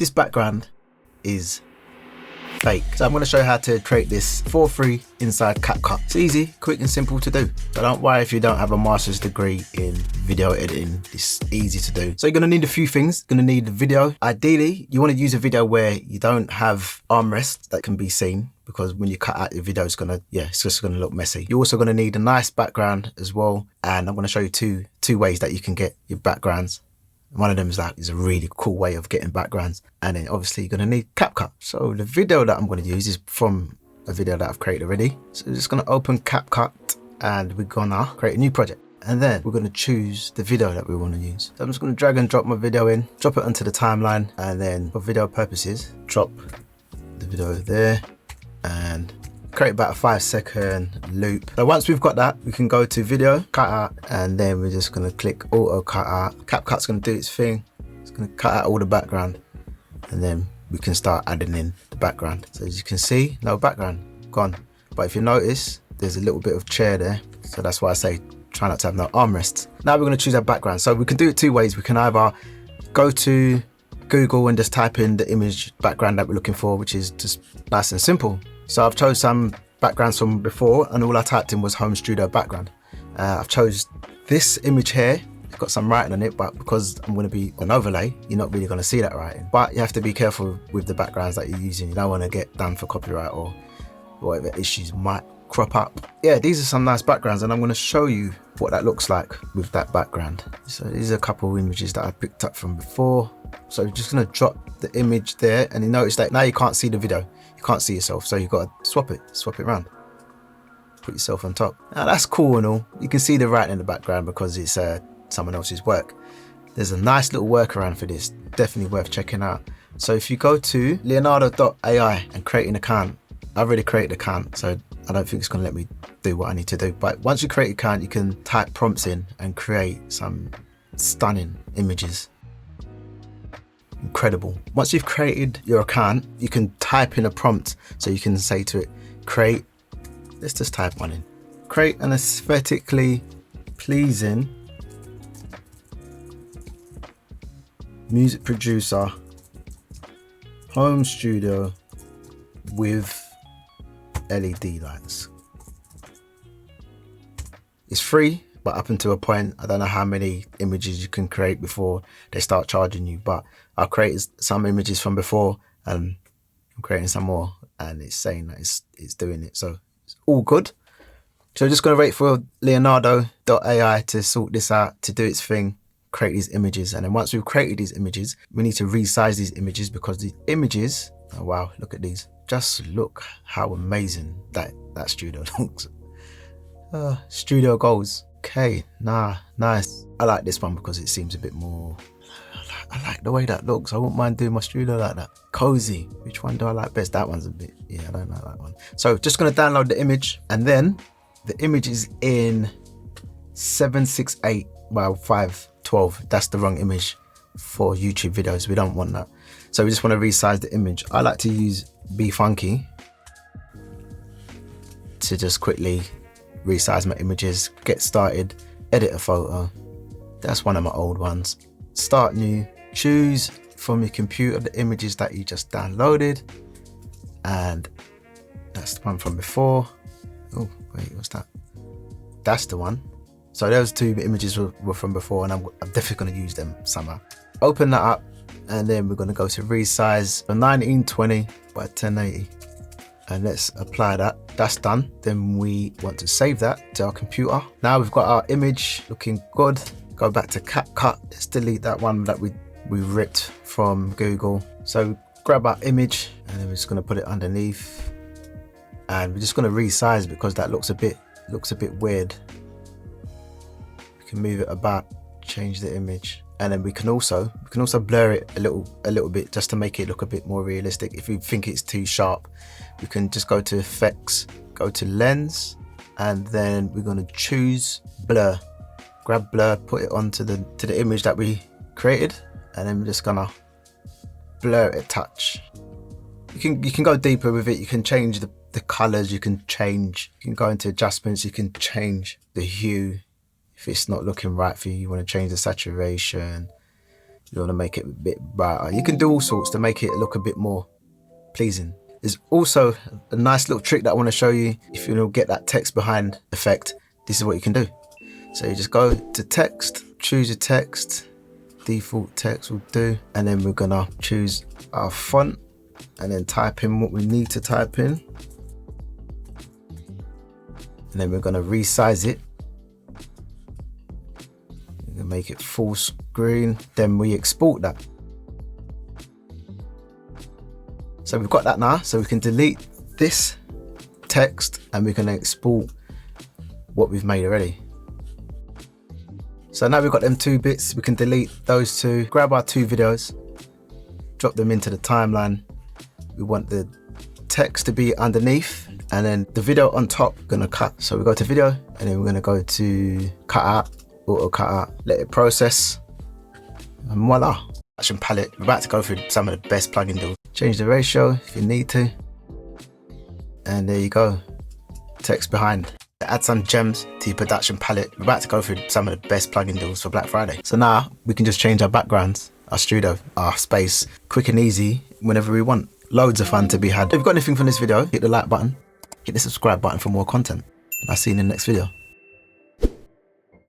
this background is fake. So I'm going to show you how to create this for free inside CapCut. It's easy, quick and simple to do. So don't worry if you don't have a master's degree in video editing, it's easy to do. So you're going to need a few things. You're going to need a video. Ideally, you want to use a video where you don't have armrests that can be seen, because when you cut out your video, it's just going to look messy. You're also going to need a nice background as well. And I'm going to show you two ways that you can get your backgrounds. One of them is a really cool way of getting backgrounds. And then obviously you're going to need CapCut. So the video that I'm going to use is from a video that I've created already. So we're just going to open CapCut and we're going to create a new project. And then we're going to choose the video that we want to use. So I'm just going to drag and drop my video in, drop it onto the timeline, and then for video purposes, drop the video there and create about a 5-second loop. So once we've got that, we can go to video, cut out, and then we're just going to click auto cut out. CapCut's going to do its thing. It's going to cut out all the background, and then we can start adding in the background. So as you can see, no background, gone. But if you notice, there's a little bit of chair there. So that's why I say try not to have no armrests. Now we're going to choose our background. So we can do it two ways. We can either go to Google and just type in the image background that we're looking for, which is just nice and simple. So I've chose some backgrounds from before, and all I typed in was home studio background. I've chose this image here. It's got some writing on it, but because I'm going to be on overlay, you're not really going to see that writing. But you have to be careful with the backgrounds that you're using. You don't want to get done for copyright or whatever issues might crop up. Yeah, these are some nice backgrounds, and I'm going to show you what that looks like with that background. So these are a couple of images that I picked up from before. So you're just going to drop the image there, and you notice that now you can't see the video. You can't see yourself, so you've got to swap it around. Put yourself on top. Now that's cool and all. You can see the writing in the background because it's someone else's work. There's a nice little workaround for this, definitely worth checking out. So if you go to leonardo.ai and create an account, I've already created an account, so I don't think it's going to let me do what I need to do. But once you create an account, you can type prompts in and create some stunning images. Incredible. Once you've created your account, you can type in a prompt. So you can say to it, create, let's just type one in. Create an aesthetically pleasing music producer home studio with LED lights. It's free, but up until a point. I don't know how many images you can create before they start charging you, but I've created some images from before and I'm creating some more, and it's saying that it's doing it. So it's all good. So I'm just going to wait for Leonardo.ai to sort this out, to do its thing, create these images. And then once we've created these images, we need to resize these images, because the images, oh wow, look at these. Just look how amazing that studio looks. Studio goals. Okay, nice. I like this one because it seems a bit more, I like the way that looks. I wouldn't mind doing my studio like that. Cozy. Which one do I like best? That one's a bit, yeah, I don't like that one. So just gonna download the image, and then the image is in 768 by 512. That's the wrong image for YouTube videos. We don't want that. So we just want to resize the image. I like to use Be Funky to just quickly resize my images, get started, edit a photo. That's one of my old ones. Start new, choose from your computer the images that you just downloaded, and that's the one from before. Oh wait, what's that? That's the one. So those two images were from before, and I'm definitely going to use them somehow. Open that up, and then we're going to go to resize a 1920 by 1080. And let's apply that. That's done. Then we want to save that to our computer. Now we've got our image looking good. Go back to CapCut. Let's delete that one that we ripped from Google. So grab our image, and then we're just going to put it underneath. And we're just going to resize because that looks a bit weird. We can move it about, change the image. And then we can also blur it a little bit, just to make it look a bit more realistic. If you think it's too sharp, we can just go to effects, go to lens, and then we're going to choose blur. Grab blur, put it onto the image that we created, and then we're just gonna blur it a touch. You can go deeper with it. You can change the colors. You can go into adjustments. You can change the hue. If it's not looking right for you, you want to change the saturation. You want to make it a bit brighter. You can do all sorts to make it look a bit more pleasing. There's also a nice little trick that I want to show you. If you want to get that text behind effect, this is what you can do. So you just go to text, choose your text, default text will do, and then we're gonna choose our font and then type in what we need to type in. And then we're gonna resize it. We're gonna make it full screen. Then we export that. So we've got that now. So we can delete this text and we're gonna export what we've made already. So now we've got them 2 bits. We can delete those 2, grab our 2 videos, drop them into the timeline. We want the text to be underneath and then the video on top, gonna cut. So we go to video and then we're gonna go to cut out, auto cut out, let it process, and voila. Action palette, we're about to go through some of the best plugin deals. Change the ratio if you need to. And there you go, text behind. Add some gems to your production palette. We're about to go through some of the best plugin deals for Black Friday. So now we can just change our backgrounds, our studio, our space, quick and easy whenever we want. Loads of fun to be had. If you've got anything from this video, hit the like button, hit the subscribe button for more content. I'll see you in the next video.